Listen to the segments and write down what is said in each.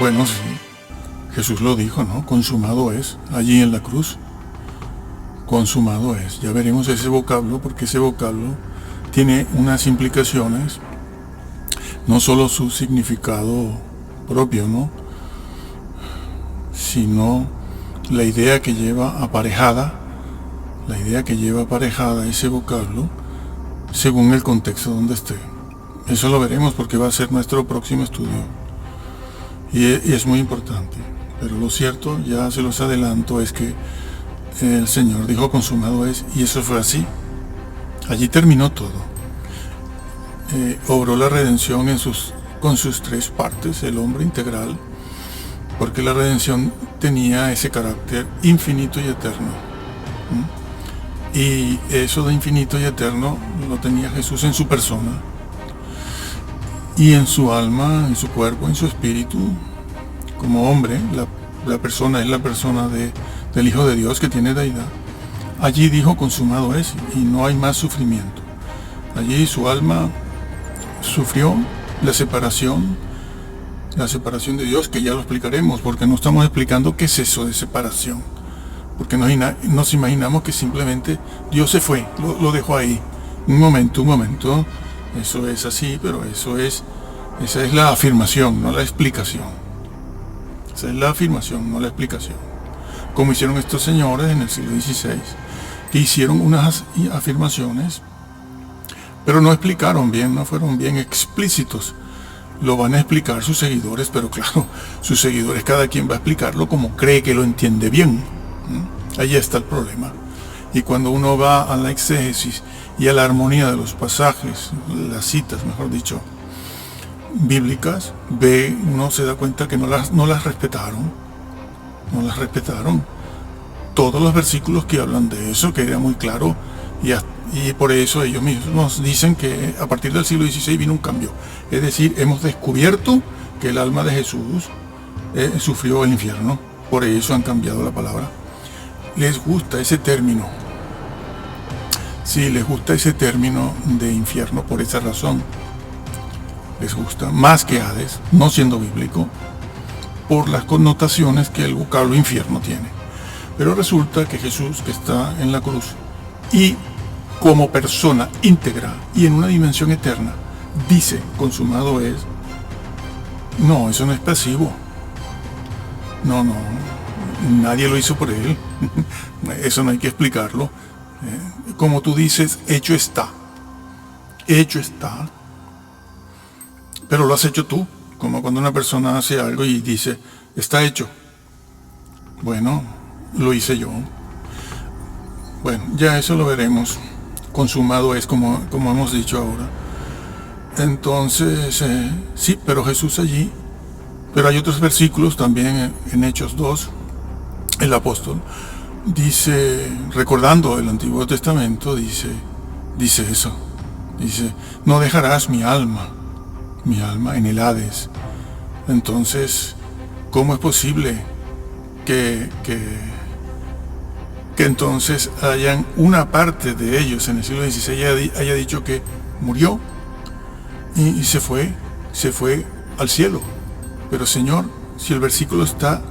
Bueno, sí, Jesús lo dijo, ¿no? Consumado es, allí en la cruz. Consumado es. Ya veremos ese vocablo, porque ese vocablo tiene unas implicaciones, no solo su significado propio, ¿no? Sino la idea que lleva aparejada ese vocablo según el contexto donde esté. Eso lo veremos porque va a ser nuestro próximo estudio. Y es muy importante. Pero lo cierto, ya se los adelanto, es que el Señor dijo consumado es, y eso fue así. Allí terminó todo. Obró la redención con sus tres partes, el hombre integral, porque la redención tenía ese carácter infinito y eterno. Y eso de infinito y eterno lo tenía Jesús en su persona, y en su alma, en su cuerpo, en su espíritu, como hombre. La persona es la persona del Hijo de Dios, que tiene deidad. Allí dijo consumado es, y no hay más sufrimiento. Allí su alma sufrió la separación de Dios, que ya lo explicaremos, porque no estamos explicando qué es eso de separación, porque nos imaginamos que simplemente Dios se fue, lo dejó ahí, un momento, eso es así, pero esa es la afirmación, no la explicación. Esa es la afirmación, no la explicación. Como hicieron estos señores en el siglo XVI, que hicieron unas afirmaciones, pero no explicaron bien, no fueron bien explícitos. Lo van a explicar sus seguidores, pero claro, sus seguidores, cada quien va a explicarlo como cree que lo entiende bien. Ahí está el problema. Y cuando uno va a la exégesis y a la armonía de los pasajes, las citas, mejor dicho, bíblicas, uno se da cuenta que no las respetaron. Todos los versículos que hablan de eso, que era muy claro, y por eso ellos mismos nos dicen que a partir del siglo XVI vino un cambio. Es decir, hemos descubierto que el alma de Jesús sufrió el infierno. Por eso han cambiado la palabra. Les gusta ese término. Sí, les gusta ese término de infierno por esa razón. Les gusta más que Hades, no siendo bíblico, por las connotaciones que el vocablo infierno tiene. Pero resulta que Jesús, que está en la cruz, y como persona íntegra y en una dimensión eterna, dice consumado es. No, eso no es pasivo. No, nadie lo hizo por él. Eso no hay que explicarlo. Como tú dices, hecho está. Pero lo has hecho tú, como cuando una persona hace algo y dice, está hecho. Bueno, lo hice yo. Bueno, ya eso lo veremos. Consumado es, como hemos dicho ahora. Entonces, sí, pero Jesús allí. Pero hay otros versículos también en Hechos 2, el apóstol dice, recordando el Antiguo Testamento, dice eso. Dice, no dejarás mi alma en el Hades. Entonces, ¿cómo es posible que entonces hayan una parte de ellos en el siglo XVI haya dicho que murió y se fue al cielo? Pero Señor, si el versículo está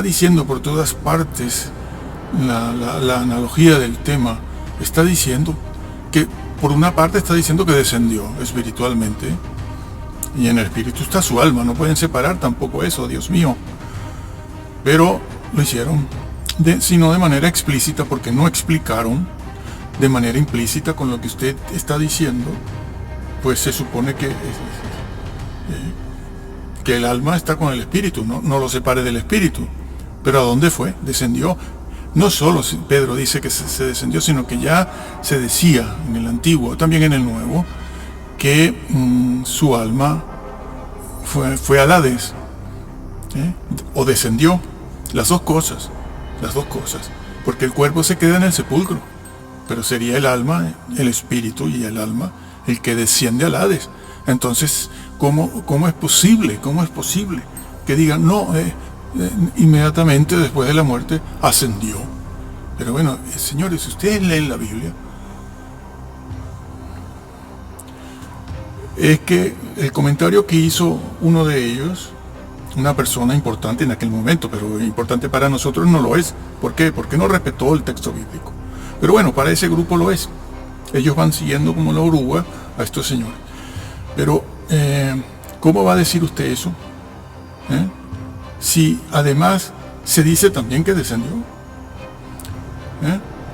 diciendo por todas partes, la analogía del tema está diciendo que por una parte está diciendo que descendió espiritualmente, y en el espíritu está su alma, no pueden separar tampoco eso, Dios mío. Pero lo hicieron, sino de manera explícita, porque no explicaron de manera implícita con lo que usted está diciendo. Pues se supone que el alma está con el espíritu, no lo separe del espíritu. Pero ¿a dónde fue? Descendió. No solo Pedro dice que se descendió, sino que ya se decía en el Antiguo, también en el Nuevo, que su alma fue al Hades, o descendió. Las dos cosas, porque el cuerpo se queda en el sepulcro, pero sería el alma, el espíritu y el alma el que desciende al Hades. Entonces, ¿cómo es posible que digan, no, inmediatamente después de la muerte ascendió? Pero bueno, señores, si ustedes leen la Biblia, es que el comentario que hizo uno de ellos una persona importante en aquel momento, pero importante para nosotros no lo es. ¿Por qué? Porque no respetó el texto bíblico. Pero bueno, para ese grupo lo es. Ellos van siguiendo como la oruga a estos señores. Pero, ¿cómo va a decir usted eso? Si además se dice también que descendió.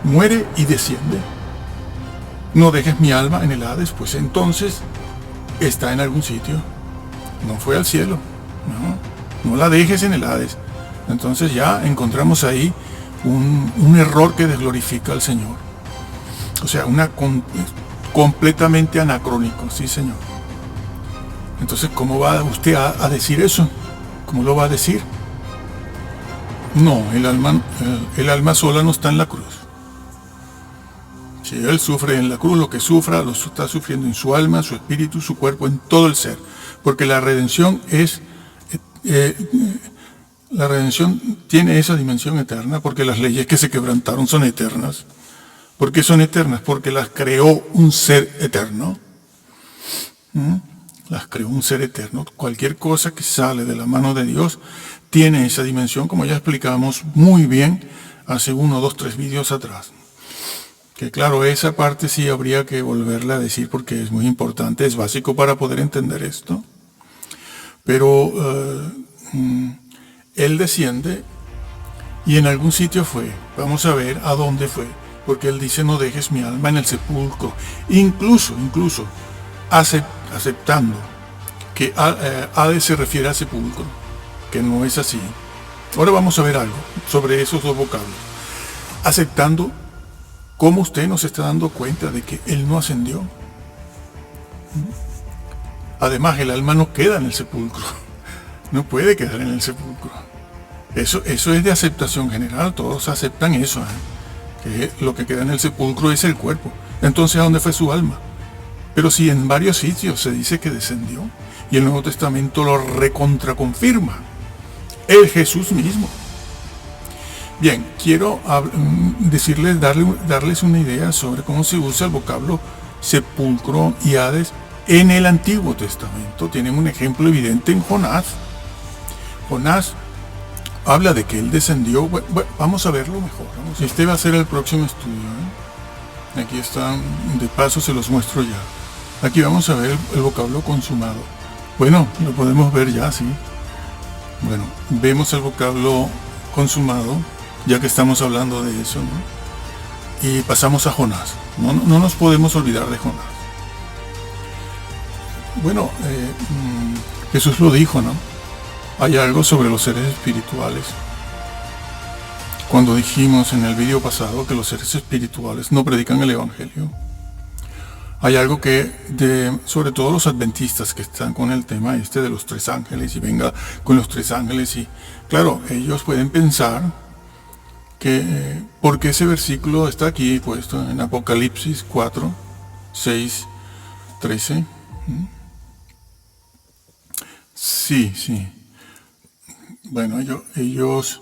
Muere y desciende. No dejes mi alma en el Hades, pues entonces está en algún sitio. No fue al cielo. No la dejes en el Hades. Entonces ya encontramos ahí un error que desglorifica al Señor. O sea, completamente anacrónico, sí, Señor. Entonces, ¿cómo va usted a decir eso? ¿Cómo lo va a decir? No, el alma sola no está en la cruz. Si Él sufre en la cruz, lo que sufra, lo está sufriendo en su alma, su espíritu, su cuerpo, en todo el ser. Porque la redención la redención tiene esa dimensión eterna, porque las leyes que se quebrantaron son eternas. ¿Por qué son eternas? Porque las creó un ser eterno. Las creó un ser eterno. Cualquier cosa que sale de la mano de Dios tiene esa dimensión, como ya explicamos muy bien hace 1, 2, 3 vídeos atrás. Que claro, esa parte sí habría que volverla a decir porque es muy importante, es básico para poder entender esto. Pero Él desciende y en algún sitio fue. Vamos a ver a dónde fue. Porque Él dice, no dejes mi alma en el sepulcro. Incluso aceptando que Hades se refiere al sepulcro, que no es así. Ahora vamos a ver algo sobre esos dos vocablos. Aceptando cómo usted no se está dando cuenta de que Él no ascendió. Además, el alma no queda en el sepulcro. No puede quedar en el sepulcro. Eso es de aceptación general. Todos aceptan eso. Que lo que queda en el sepulcro es el cuerpo. Entonces, ¿a dónde fue su alma? Pero si en varios sitios se dice que descendió, y el Nuevo Testamento lo recontraconfirma, el Jesús mismo. Bien, quiero darles una idea sobre cómo se usa el vocablo sepulcro y Hades en el Antiguo Testamento. Tienen un ejemplo evidente en Jonás. Jonás habla de que él descendió. Bueno, vamos a verlo mejor. Este va a ser el próximo estudio. Aquí está, de paso se los muestro ya. Aquí vamos a ver el vocablo consumado. Bueno, lo podemos ver ya, sí. Bueno, vemos el vocablo consumado, ya que estamos hablando de eso, ¿no? Y pasamos a Jonás. No nos podemos olvidar de Jonás. Bueno, Jesús lo dijo, ¿no? Hay algo sobre los seres espirituales. Cuando dijimos en el vídeo pasado que los seres espirituales no predican el Evangelio, hay algo que, sobre todo los adventistas que están con el tema de los 3 ángeles, y venga con los 3 ángeles, y claro, ellos pueden pensar que, porque ese versículo está aquí puesto en Apocalipsis 4, 6, 13. Sí. Bueno, ellos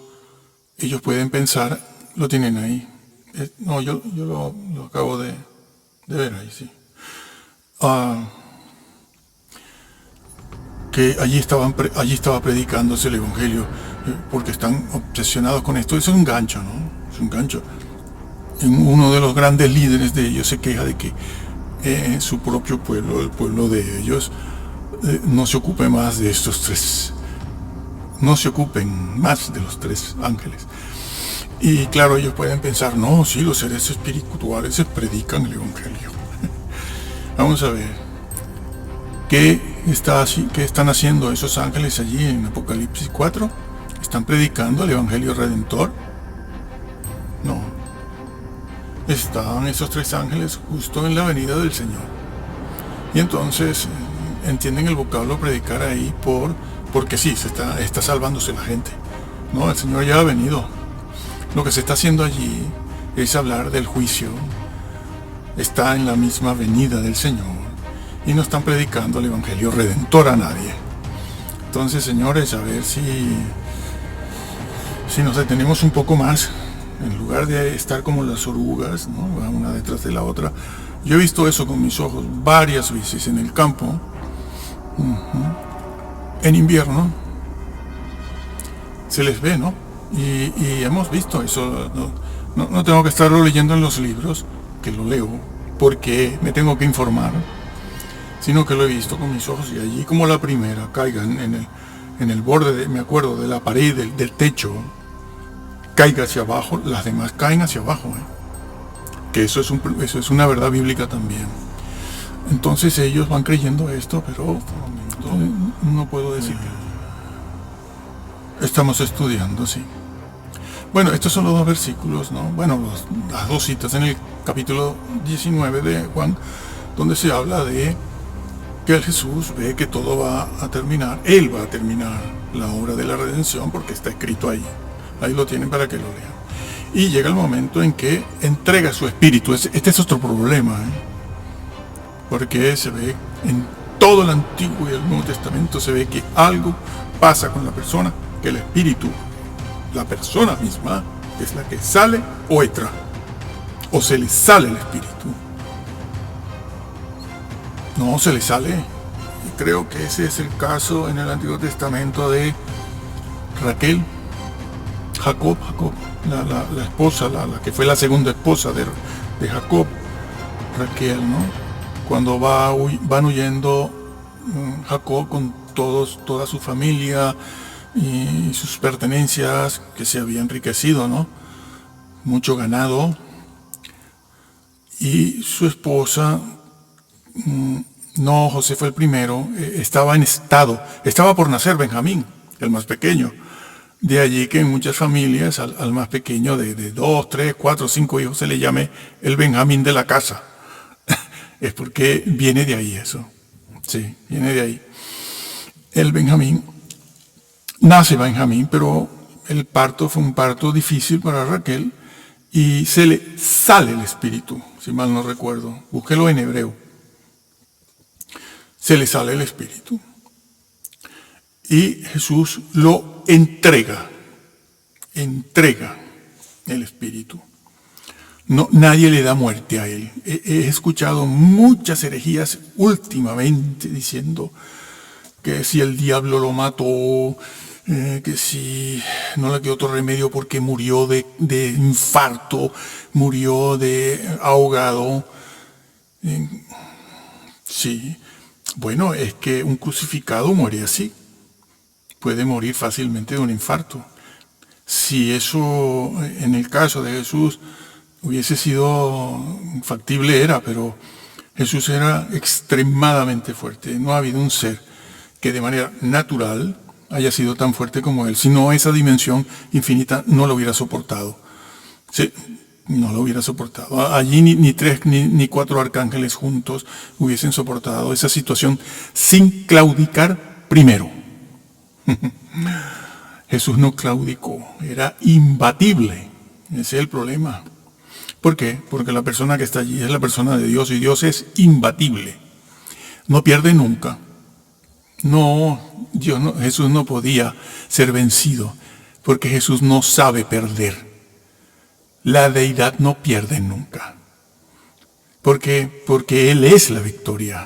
pueden pensar, lo tienen ahí. No, yo lo acabo de ver ahí, sí. Que allí estaba predicándose el Evangelio, porque están obsesionados con esto. Es un gancho, ¿no? Es un gancho. Uno de los grandes líderes de ellos se queja de que su propio pueblo, el pueblo de ellos, no se ocupe más de estos 3. No se ocupen más de los 3 ángeles. Y claro, ellos pueden pensar, no, sí, los seres espirituales se predican el Evangelio. Vamos a ver, ¿qué están haciendo esos ángeles allí en Apocalipsis 4? ¿Están predicando el Evangelio Redentor? No. Están esos 3 ángeles justo en la venida del Señor. Y entonces entienden el vocablo predicar ahí porque sí, está salvándose la gente. No, el Señor ya ha venido. Lo que se está haciendo allí es hablar del juicio. Está en la misma venida del Señor y no están predicando el Evangelio Redentor a nadie. Entonces, señores, a ver si nos detenemos un poco más, en lugar de estar como las orugas, ¿no? Una detrás de la otra. Yo he visto eso con mis ojos varias veces en el campo, en invierno, se les ve, ¿no? Y hemos visto eso. No tengo que estarlo leyendo en los libros, que lo leo, porque me tengo que informar, sino que lo he visto con mis ojos y allí como la primera caiga en el borde, me acuerdo, de la pared, del techo, caiga hacia abajo, las demás caen hacia abajo, ¿eh? Que eso es una verdad bíblica también. Entonces ellos van creyendo esto, pero por el momento no puedo decir que estamos estudiando, sí. Bueno, estos son los dos versículos, ¿no? Bueno, las dos citas en el capítulo 19 de Juan, donde se habla de que el Jesús ve que todo va a terminar. Él va a terminar la obra de la redención porque está escrito ahí. Ahí lo tienen para que lo lean. Y llega el momento en que entrega su espíritu. Este es otro problema, ¿eh? Porque se ve en todo el Antiguo y el Nuevo Testamento, se ve que algo pasa con la persona, que el espíritu, la persona misma, es la que sale o entra, o se le sale el espíritu. No, se le sale. Y creo que ese es el caso en el Antiguo Testamento de Raquel, Jacob, la esposa, la que fue la segunda esposa de Jacob, Raquel, ¿no? Cuando van huyendo Jacob con toda su familia y sus pertenencias, que se había enriquecido, ¿no? Mucho ganado. Y su esposa, no, José fue el primero, estaba en estado, estaba por nacer Benjamín, el más pequeño. De allí que en muchas familias al más pequeño de 2, 3, 4, 5 hijos se le llame el Benjamín de la casa. Es porque viene de ahí eso. Sí, viene de ahí. El Benjamín, nace Benjamín, pero el parto fue un parto difícil para Raquel y se le sale el espíritu, si mal no recuerdo. Búsquelo en hebreo. Se le sale el espíritu. Y Jesús lo entrega el espíritu. No, nadie le da muerte a él. He escuchado muchas herejías últimamente diciendo que si el diablo lo mató, que si no le quedó otro remedio porque murió de infarto, murió de ahogado. Sí, bueno, es que un crucificado muere así. Puede morir fácilmente de un infarto. Si eso, en el caso de Jesús, hubiese sido factible, era, pero Jesús era extremadamente fuerte. No ha habido un ser que de manera natural haya sido tan fuerte como él. Si no, esa dimensión infinita no lo hubiera soportado. Sí, no lo hubiera soportado. Allí ni 3 ni 4 arcángeles juntos hubiesen soportado esa situación sin claudicar primero. Jesús no claudicó, era imbatible. Ese es el problema. ¿Por qué? Porque la persona que está allí es la persona de Dios y Dios es imbatible. No pierde nunca. No, Jesús no podía ser vencido porque Jesús no sabe perder. La deidad no pierde nunca. Porque Él es la victoria.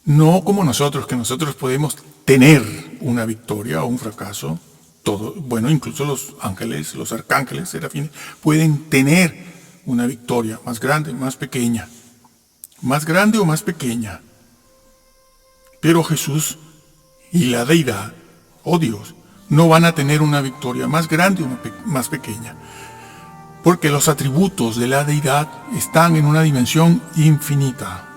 No como nosotros, que nosotros podemos tener una victoria o un fracaso. Todo, bueno, incluso los ángeles, los arcángeles, serafines, pueden tener una victoria más grande, más pequeña. Más grande o más pequeña. Pero Jesús y la deidad, oh Dios, no van a tener una victoria más grande o más pequeña. Porque los atributos de la deidad están en una dimensión infinita.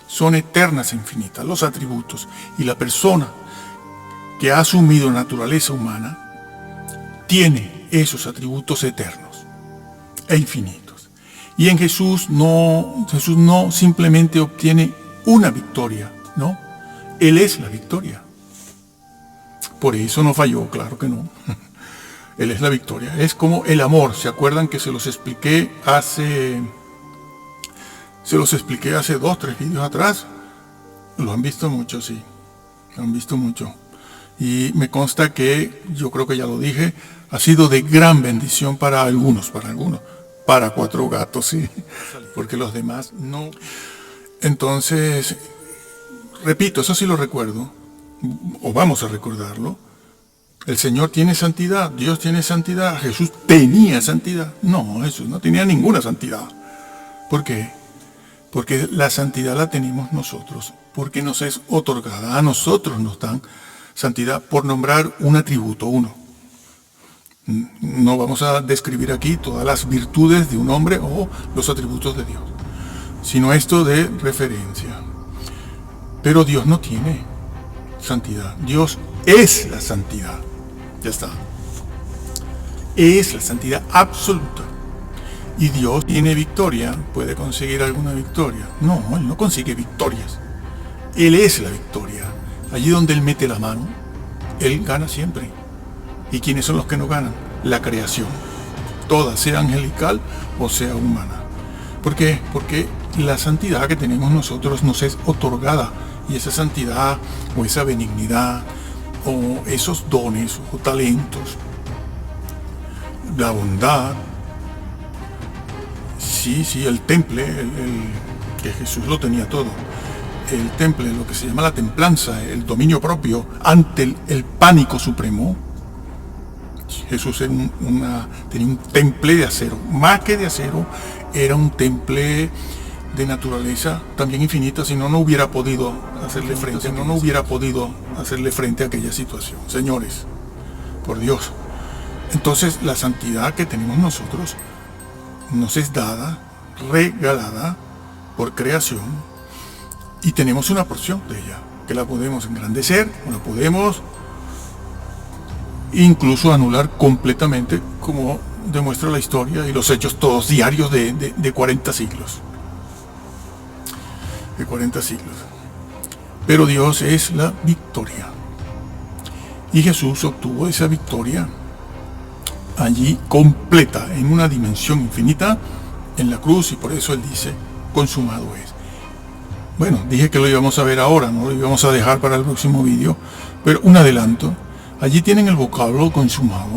Son eternas e infinitas los atributos. Y la persona que ha asumido naturaleza humana tiene esos atributos eternos e infinitos. Y en Jesús no simplemente obtiene una victoria, ¿no? Él es la victoria. Por eso no falló, claro que no. Él es la victoria. Es como el amor. ¿Se acuerdan que se los expliqué hace 2, 3 vídeos atrás? Lo han visto mucho, sí. Lo han visto mucho. Y me consta que, yo creo que ya lo dije, ha sido de gran bendición para algunos. Para 4 gatos, sí. Porque los demás no. Entonces, repito, eso sí lo recuerdo. O vamos a recordarlo. El Señor tiene santidad, Dios tiene santidad, Jesús tenía santidad. No, Jesús no tenía ninguna santidad. ¿Por qué? Porque la santidad la tenemos nosotros, porque nos es otorgada. A nosotros nos dan santidad por nombrar un atributo, uno. No vamos a describir aquí todas las virtudes de un hombre o los atributos de Dios, sino esto de referencia. Pero Dios no tiene santidad. Dios es la santidad. Ya está. Es la santidad absoluta. Y Dios tiene victoria. ¿Puede conseguir alguna victoria? No, Él no consigue victorias. Él es la victoria. Allí donde Él mete la mano, Él gana siempre. ¿Y quiénes son los que no ganan? La creación. Toda, sea angelical o sea humana. ¿Por qué? Porque la santidad que tenemos nosotros nos es otorgada. Y esa santidad o esa benignidad o esos dones o talentos, la bondad, sí, el temple, que Jesús lo tenía todo. El temple, lo que se llama la templanza, el dominio propio ante el pánico supremo. Jesús tenía un temple de acero, más que de acero, era un temple de naturaleza también infinita, si no hubiera podido hacerle frente a aquella situación. Señores, por Dios. Entonces la santidad que tenemos nosotros nos es dada, regalada por creación, y tenemos una porción de ella, que la podemos engrandecer, o la podemos incluso anular completamente, como demuestra la historia y los hechos todos diarios de 40 siglos. De 40 siglos. Pero Dios es la victoria. Y Jesús obtuvo esa victoria allí completa, en una dimensión infinita, en la cruz, y por eso Él dice, consumado es. Bueno, dije que lo íbamos a ver ahora, no lo íbamos a dejar para el próximo vídeo, pero un adelanto. Allí tienen el vocablo consumado.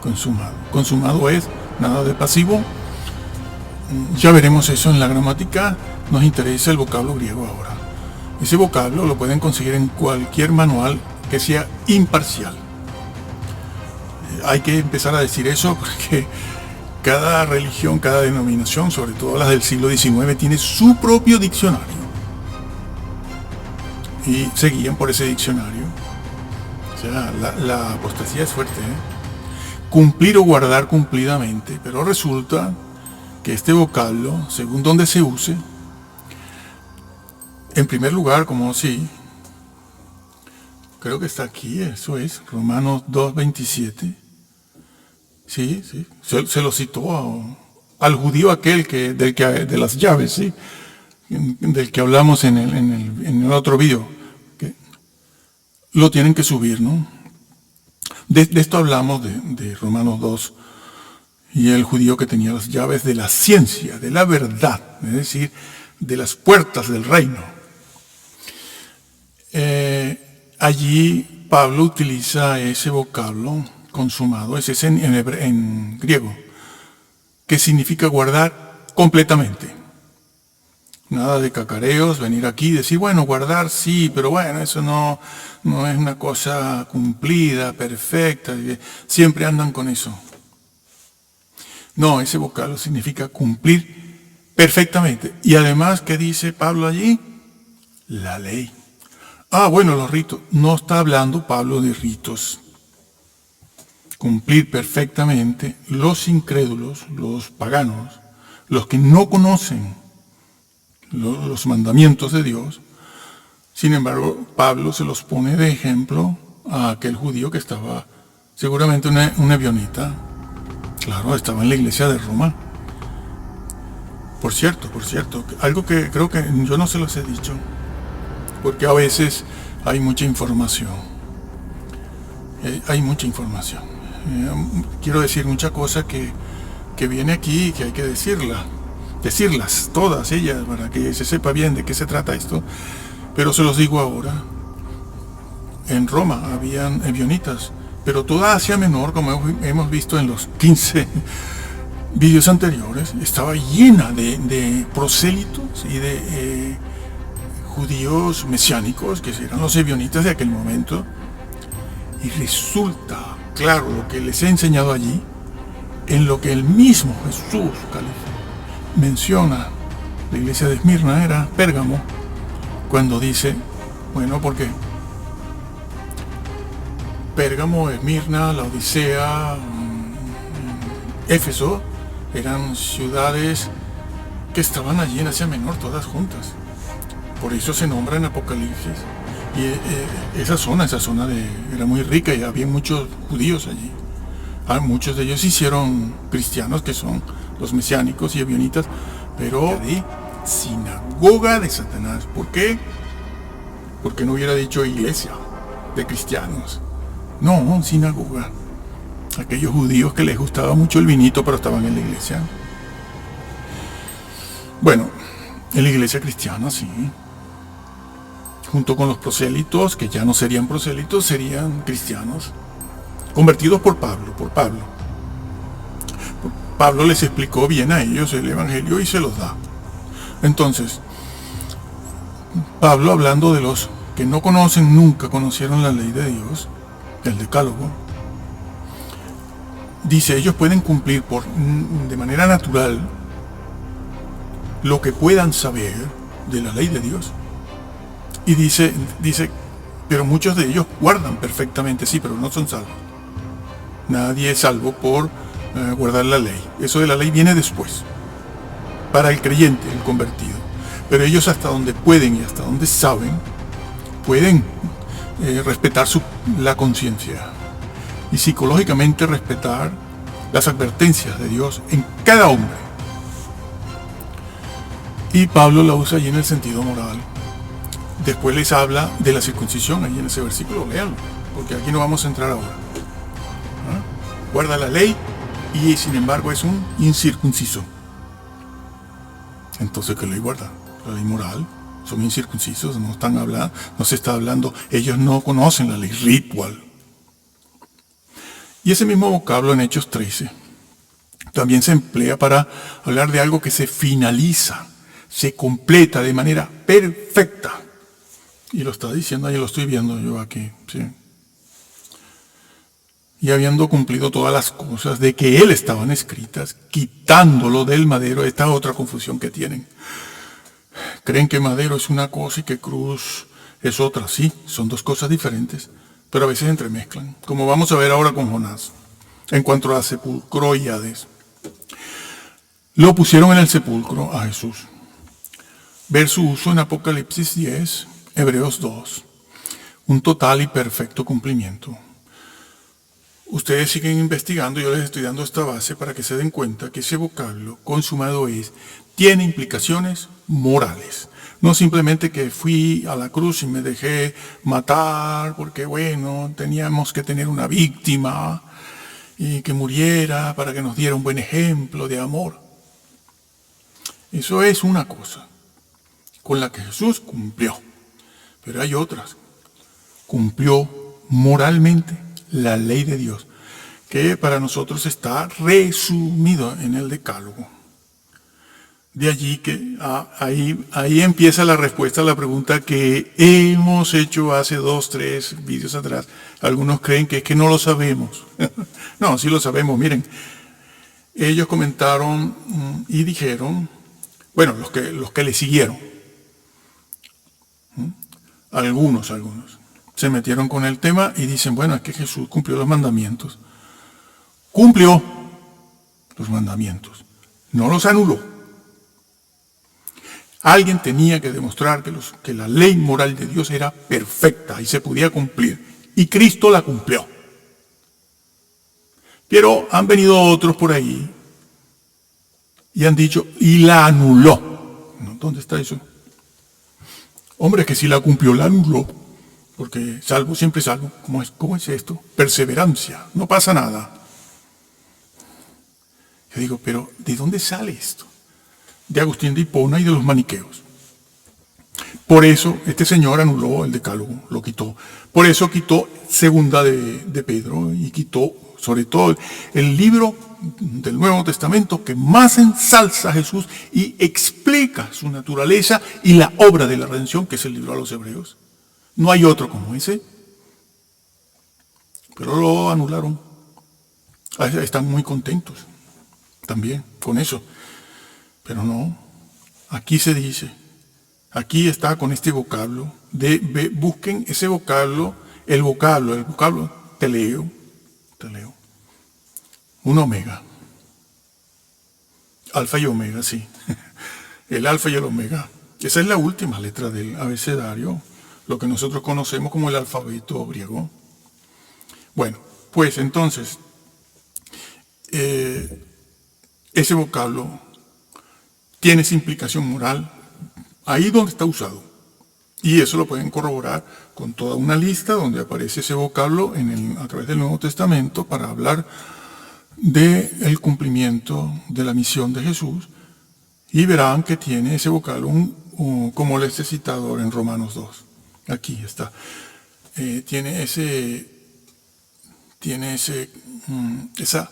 Consumado. Consumado es nada de pasivo. Ya veremos eso en la gramática. Nos interesa el vocablo griego ahora. Ese vocablo lo pueden conseguir en cualquier manual que sea imparcial. Hay que empezar a decir eso porque cada religión, cada denominación, sobre todo las del siglo XIX, tiene su propio diccionario. Y se guían por ese diccionario. O sea, la apostasía es fuerte, Cumplir o guardar cumplidamente. Pero resulta que este vocablo, según donde se use, en primer lugar, como si, creo que está aquí, eso es, Romanos 2:27. Sí, se lo citó al judío aquel de las llaves, ¿sí? Del que hablamos en el otro vídeo. Lo tienen que subir, ¿no? De esto hablamos de Romanos 2, y el judío que tenía las llaves de la ciencia, de la verdad, es decir, de las puertas del reino. Allí Pablo utiliza ese vocablo consumado, ese es en griego, que significa guardar completamente. Nada de cacareos, venir aquí y decir, bueno, guardar sí, pero bueno, eso no es una cosa cumplida, perfecta, siempre andan con eso. No, ese vocablo significa cumplir perfectamente. Y además, ¿qué dice Pablo allí? La ley. Bueno, los ritos. No está hablando Pablo de ritos. Cumplir perfectamente los incrédulos, los paganos, los que no conocen los mandamientos de Dios. Sin embargo, Pablo se los pone de ejemplo a aquel judío que estaba seguramente una evionita. Claro, estaba en la iglesia de Roma. Por cierto, algo que creo que yo no se los he dicho, porque a veces hay mucha información. Quiero decir mucha cosa que viene aquí y que hay que decirlas todas ellas para que se sepa bien de qué se trata esto. Pero se los digo ahora. En Roma habían ebionitas, pero toda Asia Menor, como hemos visto en los 15 vídeos anteriores, estaba llena de prosélitos y de judíos mesiánicos, que eran los ebionitas de aquel momento. Y resulta claro lo que les he enseñado allí, en lo que el mismo Jesús menciona. La iglesia de Esmirna era Pérgamo, cuando dice, bueno, porque Pérgamo, Esmirna, la Odisea, Éfeso, eran ciudades que estaban allí en Asia Menor, todas juntas. Por eso se nombra en Apocalipsis. Y esa zona era muy rica y había muchos judíos allí. Muchos de ellos se hicieron cristianos, que son los mesiánicos y ebionitas, pero de sinagoga de Satanás. ¿Por qué? Porque no hubiera dicho iglesia de cristianos. No, sinagoga. Aquellos judíos que les gustaba mucho el vinito, pero estaban en la iglesia. Bueno, en la iglesia cristiana, sí. Junto con los prosélitos, que ya no serían prosélitos, serían cristianos. Convertidos por Pablo. Pablo les explicó bien a ellos el evangelio y se los da. Entonces, Pablo, hablando de los que no conocen, nunca conocieron la ley de Dios, el decálogo, dice, ellos pueden cumplir de manera natural lo que puedan saber de la ley de Dios. Y dice, pero muchos de ellos guardan perfectamente, sí, pero no son salvos. Nadie es salvo por guardar la ley. Eso de la ley viene después, para el creyente, el convertido. Pero ellos, hasta donde pueden y hasta donde saben, pueden respetar la conciencia y psicológicamente respetar las advertencias de Dios en cada hombre. Y Pablo la usa allí en el sentido moral. Después les habla de la circuncisión, ahí en ese versículo, léanlo, porque aquí no vamos a entrar ahora. Guarda la ley y sin embargo es un incircunciso. Entonces, ¿qué ley guarda? La ley moral. Son incircuncisos, no se está hablando, ellos no conocen la ley ritual. Y ese mismo vocablo en Hechos 13 también se emplea para hablar de algo que se finaliza, se completa de manera perfecta. Y lo está diciendo, ahí lo estoy viendo yo aquí, sí. Y habiendo cumplido todas las cosas de que él estaban escritas, quitándolo del madero, esta otra confusión que tienen. Creen que madero es una cosa y que cruz es otra. Sí, son dos cosas diferentes, pero a veces entremezclan, como vamos a ver ahora con Jonás, en cuanto a sepulcro y Hades. Lo pusieron en el sepulcro a Jesús. Ver su uso en Apocalipsis 10, Hebreos 2, un total y perfecto cumplimiento. Ustedes siguen investigando, yo les estoy dando esta base para que se den cuenta que ese vocablo, consumado tiene implicaciones morales. No simplemente que fui a la cruz y me dejé matar porque, bueno, teníamos que tener una víctima y que muriera para que nos diera un buen ejemplo de amor. Eso es una cosa con la que Jesús cumplió. Pero hay otras. Cumplió moralmente la ley de Dios, que para nosotros está resumido en el decálogo. De allí que ahí empieza la respuesta a la pregunta que hemos hecho hace 2, 3 vídeos atrás. Algunos creen que es que no lo sabemos. No, sí lo sabemos. Miren, ellos comentaron y dijeron, bueno, los que le siguieron, algunos se metieron con el tema y dicen, bueno, es que Jesús cumplió los mandamientos. Cumplió los mandamientos, no los anuló. Alguien tenía que demostrar que la ley moral de Dios era perfecta y se podía cumplir. Y Cristo la cumplió. Pero han venido otros por ahí y han dicho, y la anuló. ¿Dónde está eso? Hombre, que si la cumplió, la anuló. Porque salvo, siempre salvo. ¿Cómo es esto? Perseverancia. No pasa nada. Yo digo, pero ¿de dónde sale esto? De Agustín de Hipona y de los maniqueos. Por eso este señor anuló el decálogo, lo quitó. Por eso quitó segunda de Pedro y quitó sobre todo el libro del Nuevo Testamento que más ensalza a Jesús y explica su naturaleza y la obra de la redención, que es el libro a los Hebreos. No hay otro como ese. pero lo anularon. Están muy contentos también con eso. Pero no, aquí se dice, aquí está con este vocablo, busquen ese vocablo, el vocablo, te leo, un omega, alfa y omega, sí, el alfa y el omega. Esa es la última letra del abecedario, lo que nosotros conocemos como el alfabeto griego. Bueno, pues entonces, ese vocablo tiene esa implicación moral ahí donde está usado. Y eso lo pueden corroborar con toda una lista donde aparece ese vocablo a través del Nuevo Testamento para hablar del cumplimiento de la misión de Jesús. Y verán que tiene ese vocablo como les he citado en Romanos 2. Aquí está. Tiene esa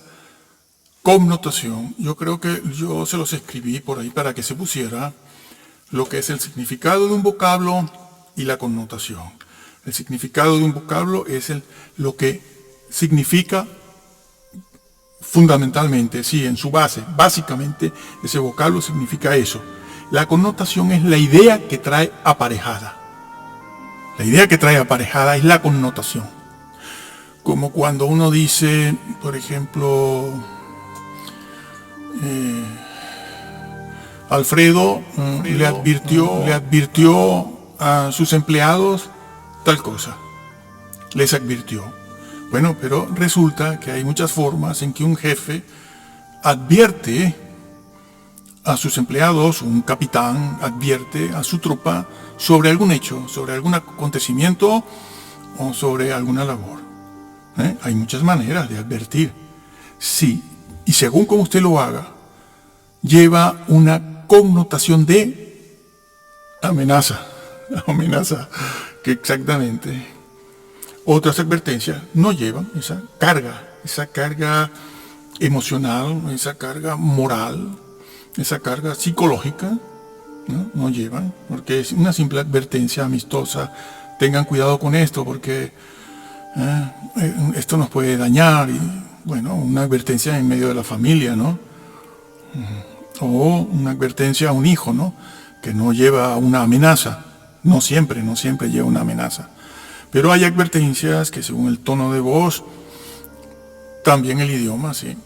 connotación. Yo creo que yo se los escribí por ahí para que se pusiera lo que es el significado de un vocablo y la connotación. El significado de un vocablo es lo que significa fundamentalmente, sí, en su base, básicamente ese vocablo significa eso. La connotación es la idea que trae aparejada. La idea que trae aparejada es la connotación. Como cuando uno dice, por ejemplo, Alfredo le advirtió a sus empleados tal cosa. Les advirtió. Bueno, pero resulta que hay muchas formas en que un jefe advierte a sus empleados, un capitán advierte a su tropa sobre algún hecho, sobre algún acontecimiento o sobre alguna labor. Hay muchas maneras de advertir. Sí, y según como usted lo haga, lleva una connotación de amenaza, que exactamente otras advertencias no llevan esa carga emocional, esa carga moral, esa carga psicológica, no llevan, porque es una simple advertencia amistosa. Tengan cuidado con esto porque esto nos puede dañar. Y bueno, una advertencia en medio de la familia, ¿no? O una advertencia a un hijo, ¿no? Que no lleva una amenaza. No siempre lleva una amenaza. Pero hay advertencias que según el tono de voz, también el idioma, sí.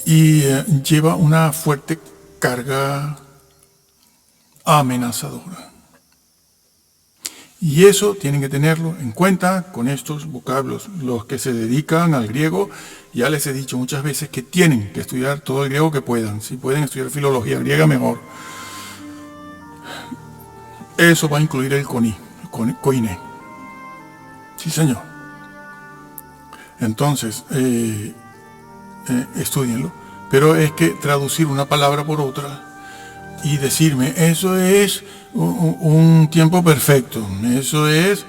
Y lleva una fuerte carga amenazadora. Y eso tienen que tenerlo en cuenta con estos vocablos. Los que se dedican al griego, ya les he dicho muchas veces que tienen que estudiar todo el griego que puedan. Si pueden estudiar filología griega, mejor. Eso va a incluir el koiné. Sí, señor. Entonces, estudienlo. Pero es que traducir una palabra por otra y decirme, eso es un tiempo perfecto, eso es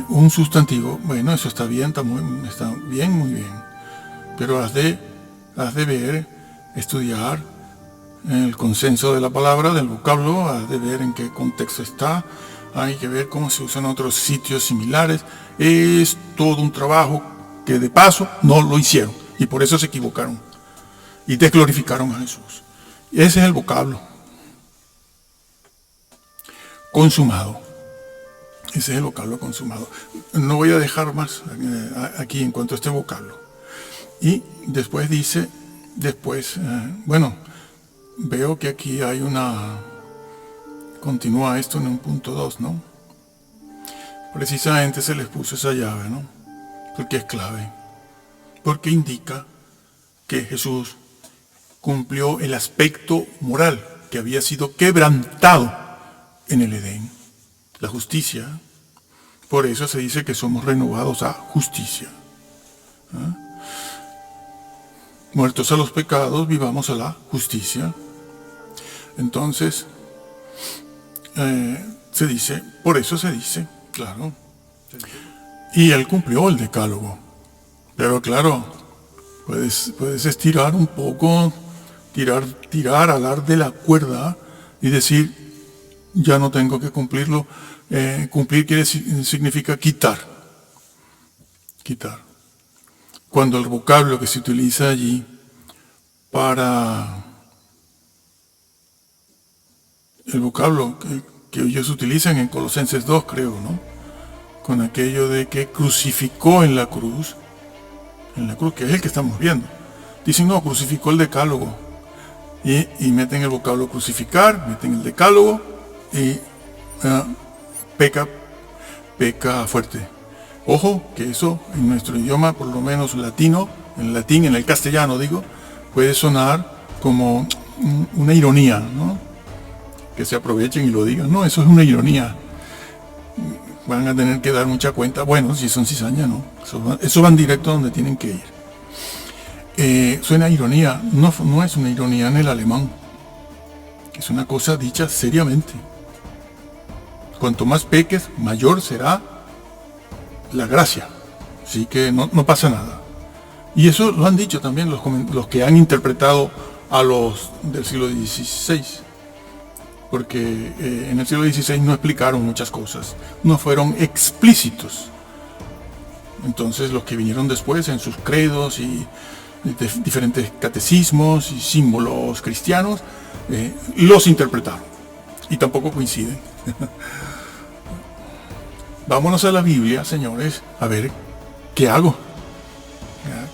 un sustantivo. Bueno, eso está bien, muy bien. Pero has de ver, estudiar el consenso de la palabra, del vocablo, has de ver en qué contexto está, hay que ver cómo se usan otros sitios similares. Es todo un trabajo que de paso no lo hicieron y por eso se equivocaron y desglorificaron a Jesús. Ese es el vocablo. Consumado. Ese es el vocablo consumado. No voy a dejar más aquí en cuanto a este vocablo. Y después dice, bueno, veo que aquí hay continúa esto en un punto 2, ¿no? Precisamente se les puso esa llave, ¿no? Porque es clave. Porque indica que Jesús cumplió el aspecto moral que había sido quebrantado en el Edén, la justicia. Por eso se dice que somos renovados a justicia. Muertos a los pecados, vivamos a la justicia. Entonces, por eso se dice, claro. Y él cumplió el decálogo. Pero claro, puedes estirar un poco, tirar, alar de la cuerda y decir, ya no tengo que cumplirlo. Cumplir significa quitar. quitar. Cuando el vocablo que se utiliza allí para el vocablo que ellos utilizan en Colosenses 2, creo, ¿no? Con aquello de que crucificó en la cruz, que es el que estamos viendo. Dicen, no, crucificó el decálogo. Y meten el vocablo crucificar, meten el decálogo y peca fuerte. Ojo, que eso en nuestro idioma, por lo menos latino, en latín, en el castellano digo, puede sonar como una ironía, ¿no? Que se aprovechen y lo digan. No, eso es una ironía. Van a tener que dar mucha cuenta. Bueno, si son cizaña, no. Eso van directo a donde tienen que ir. Suena ironía. No es una ironía en el alemán. Es una cosa dicha seriamente. Cuanto más peques, mayor será la gracia. Así que no pasa nada. Y eso lo han dicho también los que han interpretado a los del siglo XVI. Porque en el siglo XVI no explicaron muchas cosas, no fueron explícitos. Entonces los que vinieron después en sus credos y diferentes catecismos y símbolos cristianos, los interpretaron. Y tampoco coinciden. Vámonos a la Biblia, señores, a ver qué hago.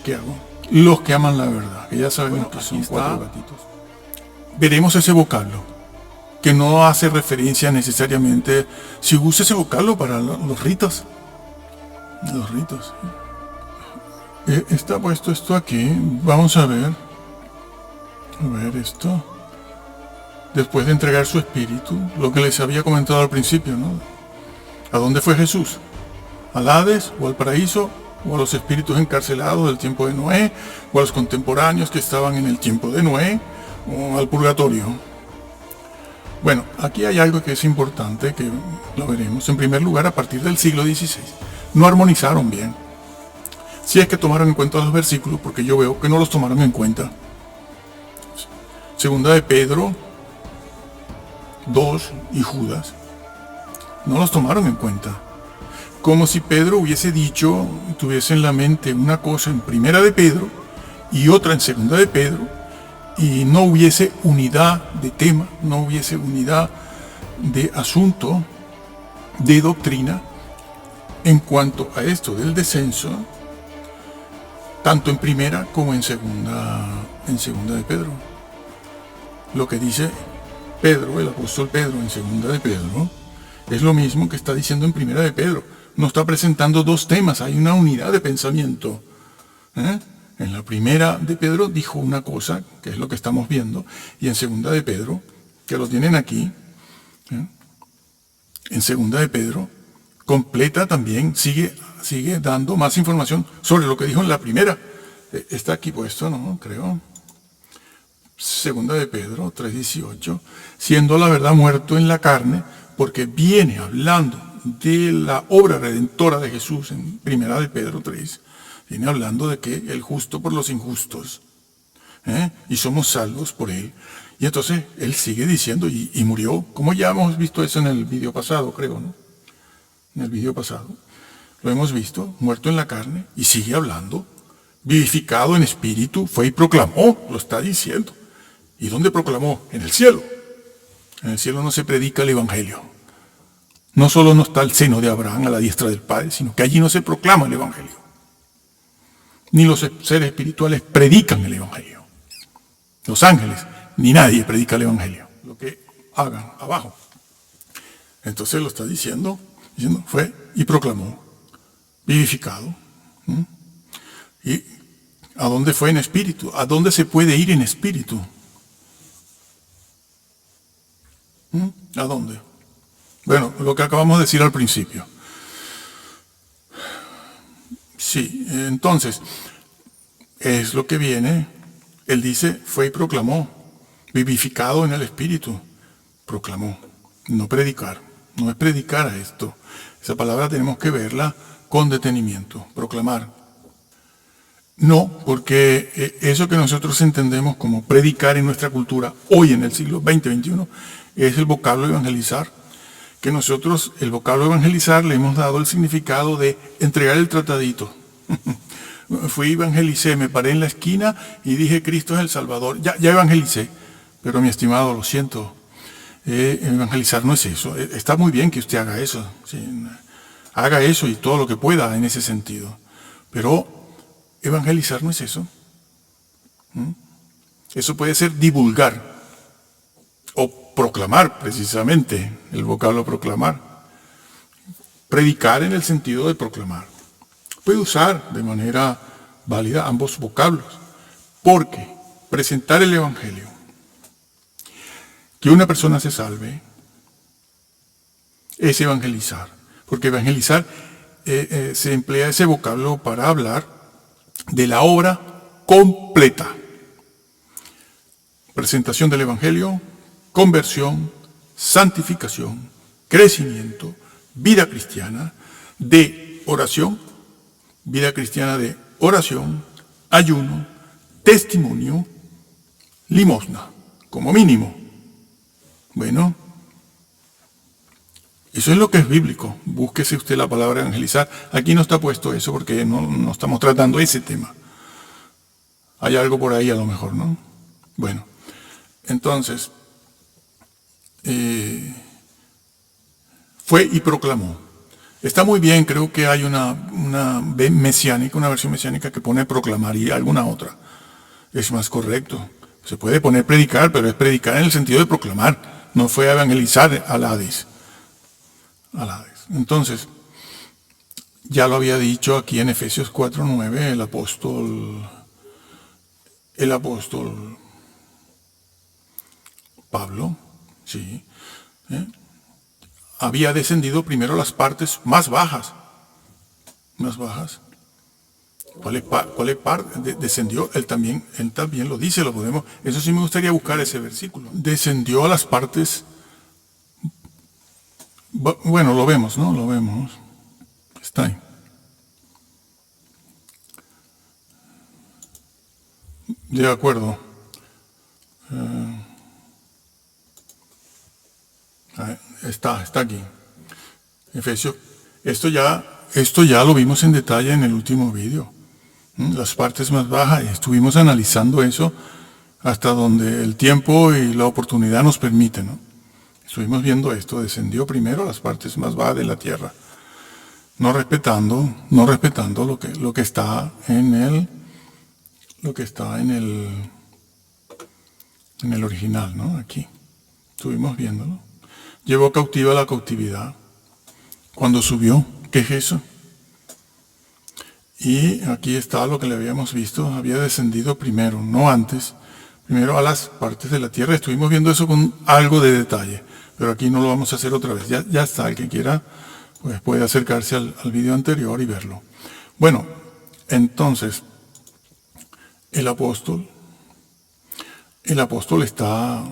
¿Qué hago? Los que aman la verdad, que ya sabemos que son 4 gatitos. Veremos ese vocablo, que no hace referencia necesariamente, si usa ese vocablo para los ritos. Los ritos. Está puesto esto aquí. Vamos a ver. A ver esto. Después de entregar su espíritu, lo que les había comentado al principio, ¿no? ¿A dónde fue Jesús? ¿Al Hades o al paraíso? ¿O a los espíritus encarcelados del tiempo de Noé? ¿O a los contemporáneos que estaban en el tiempo de Noé? ¿O al purgatorio? Bueno, aquí hay algo que es importante, que lo veremos. En primer lugar, a partir del siglo XVI, no armonizaron bien. Si es que tomaron en cuenta los versículos, porque yo veo que no los tomaron en cuenta. Segunda de Pedro 2 y Judas, no los tomaron en cuenta. Como si Pedro hubiese dicho, tuviese en la mente una cosa en Primera de Pedro y otra en Segunda de Pedro, y no hubiese unidad de tema, no hubiese unidad de asunto, de doctrina, en cuanto a esto del descenso, tanto en primera como en segunda de Pedro. Lo que dice Pedro, el apóstol Pedro, en Segunda de Pedro, es lo mismo que está diciendo en Primera de Pedro. No está presentando dos temas, hay una unidad de pensamiento. En la Primera de Pedro dijo una cosa, que es lo que estamos viendo, y en Segunda de Pedro, que lo tienen aquí, en Segunda de Pedro, completa también, sigue dando más información sobre lo que dijo en la primera. Está aquí puesto, ¿no? Creo. Segunda de Pedro 3:18, siendo la verdad muerto en la carne, porque viene hablando de la obra redentora de Jesús en Primera de Pedro 3, viene hablando de que el justo por los injustos, y somos salvos por él. Y entonces él sigue diciendo, y murió, como ya hemos visto eso en el video pasado, creo, ¿no? En el video pasado, lo hemos visto, muerto en la carne, y sigue hablando, vivificado en espíritu, fue y proclamó, lo está diciendo. ¿Y dónde proclamó? En el cielo. En el cielo no se predica el evangelio. No solo no está el seno de Abraham a la diestra del Padre, sino que allí no se proclama el evangelio. Ni los seres espirituales predican el evangelio. Los ángeles, ni nadie predica el evangelio. Lo que hagan abajo. Entonces lo está diciendo fue y proclamó, vivificado. ¿Y a dónde fue en espíritu? ¿A dónde se puede ir en espíritu? ¿A dónde? Bueno, lo que acabamos de decir al principio. Sí, entonces, es lo que viene. Él dice, fue y proclamó, vivificado en el espíritu. Proclamó, no predicar. No es predicar a esto. Esa palabra tenemos que verla con detenimiento, proclamar. No, porque eso que nosotros entendemos como predicar en nuestra cultura, hoy en el siglo XX-XXI, es el vocablo evangelizar. Que nosotros, el vocablo evangelizar, le hemos dado el significado de entregar el tratadito. Fui, evangelicé, me paré en la esquina y dije, Cristo es el Salvador. Ya evangelicé, pero mi estimado, lo siento, evangelizar no es eso. Está muy bien que usted haga eso, ¿sí? Haga eso y todo lo que pueda en ese sentido. Pero evangelizar no es eso. Eso puede ser divulgar o proclamar, precisamente, el vocablo proclamar. Predicar en el sentido de proclamar. Puede usar de manera válida ambos vocablos, porque presentar el Evangelio, que una persona se salve, es evangelizar, porque evangelizar se emplea ese vocablo para hablar de la obra completa. Presentación del Evangelio, conversión, santificación, crecimiento, vida cristiana de oración, vida cristiana de oración, ayuno, testimonio, limosna, como mínimo. Bueno, eso es lo que es bíblico. Búsquese usted la palabra evangelizar. Aquí no está puesto eso porque no estamos tratando ese tema. Hay algo por ahí a lo mejor, ¿no? Bueno, entonces, fue y proclamó. Está muy bien, creo que hay una mesiánica, una versión mesiánica que pone proclamar y alguna otra. Es más correcto. Se puede poner predicar, pero es predicar en el sentido de proclamar. No fue a evangelizar al Hades. Entonces, ya lo había dicho aquí en Efesios 4:9 el apóstol Pablo, sí, había descendido primero a las partes más bajas. ¿Cuál es parte? Descendió, él también lo dice, lo podemos. Eso sí me gustaría buscar ese versículo. Descendió a las partes. Bueno, lo vemos, ¿no? Lo vemos. Está ahí. De acuerdo. Está aquí. Efesios. Esto ya lo vimos en detalle en el último vídeo. Las partes más bajas, estuvimos analizando eso hasta donde el tiempo y la oportunidad nos permiten, ¿no? Estuvimos viendo esto, descendió primero a las partes más bajas de la tierra, no respetando lo que está en el original, ¿no? Aquí. Estuvimos viéndolo. Llevó cautiva la cautividad. Cuando subió, ¿qué es eso? Y aquí está lo que le habíamos visto, había descendido primero, no antes, primero a las partes de la tierra. Estuvimos viendo eso con algo de detalle, pero aquí no lo vamos a hacer otra vez. Ya está, el que quiera pues puede acercarse al video anterior y verlo. Bueno, entonces, el apóstol está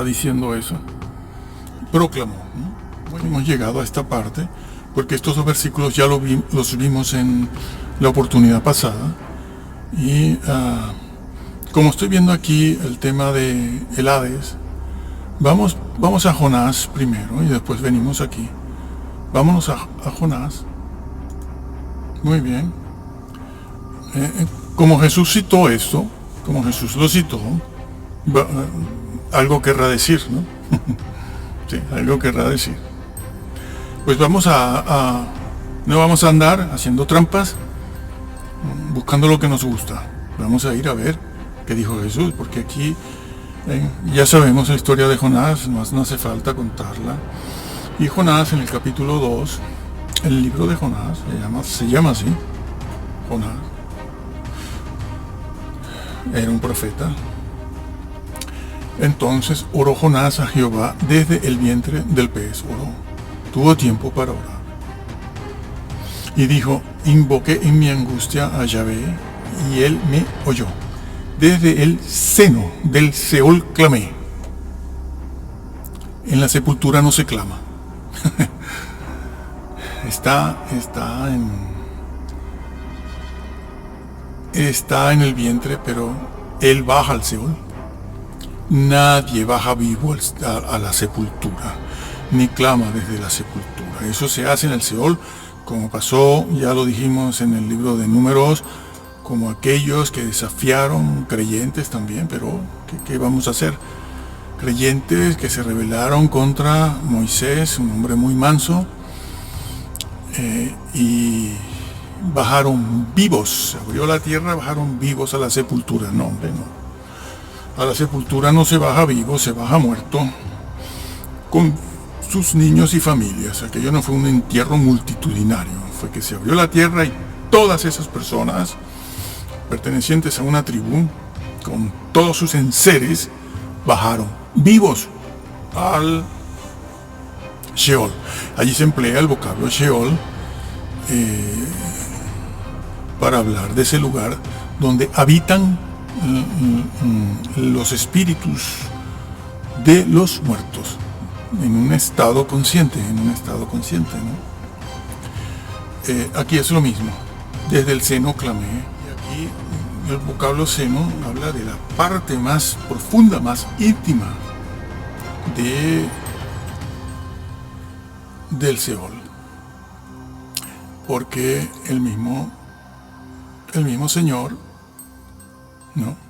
diciendo eso, proclamó, ¿no? Bueno, hemos llegado a esta parte, porque estos dos versículos ya los vimos en la oportunidad pasada. Y como estoy viendo aquí el tema de el Hades, vamos a Jonás primero y después venimos aquí. Vámonos a Jonás. Muy bien. Como Jesús citó esto, como Jesús lo citó, algo querrá decir, ¿no? Sí, algo querrá decir. Pues no vamos a andar haciendo trampas, buscando lo que nos gusta. Vamos a ir a ver qué dijo Jesús, porque aquí ya sabemos la historia de Jonás, no hace falta contarla. Y Jonás, en el capítulo 2, el libro de Jonás, se llama así, Jonás. Era un profeta. Entonces oró Jonás a Jehová desde el vientre del pez. Tuvo tiempo para orar. Y dijo, invoqué en mi angustia a Yahvé, y él me oyó. Desde el seno del Seol clamé. En la sepultura no se clama. Está en el vientre, pero él baja al Seol. Nadie baja vivo a la sepultura, ni clama desde la sepultura. Eso se hace en el Seol como pasó, ya lo dijimos en el libro de Números, como aquellos que desafiaron, creyentes también, pero ¿qué vamos a hacer? Creyentes que se rebelaron contra Moisés, un hombre muy manso, y bajaron vivos, se abrió la tierra, bajaron vivos a la sepultura. No, hombre, no. A la sepultura no se baja vivo, se baja muerto, con sus niños y familias. Aquello no fue un entierro multitudinario, fue que se abrió la tierra y todas esas personas pertenecientes a una tribu, con todos sus enseres, bajaron vivos al Sheol. Allí se emplea el vocablo Sheol para hablar de ese lugar donde habitan los espíritus de los muertos, en un estado consciente, ¿no? Aquí es lo mismo. Desde el seno clamé. Y aquí el vocablo seno habla de la parte más profunda, más íntima del Seol. Porque el mismo Señor, ¿no?,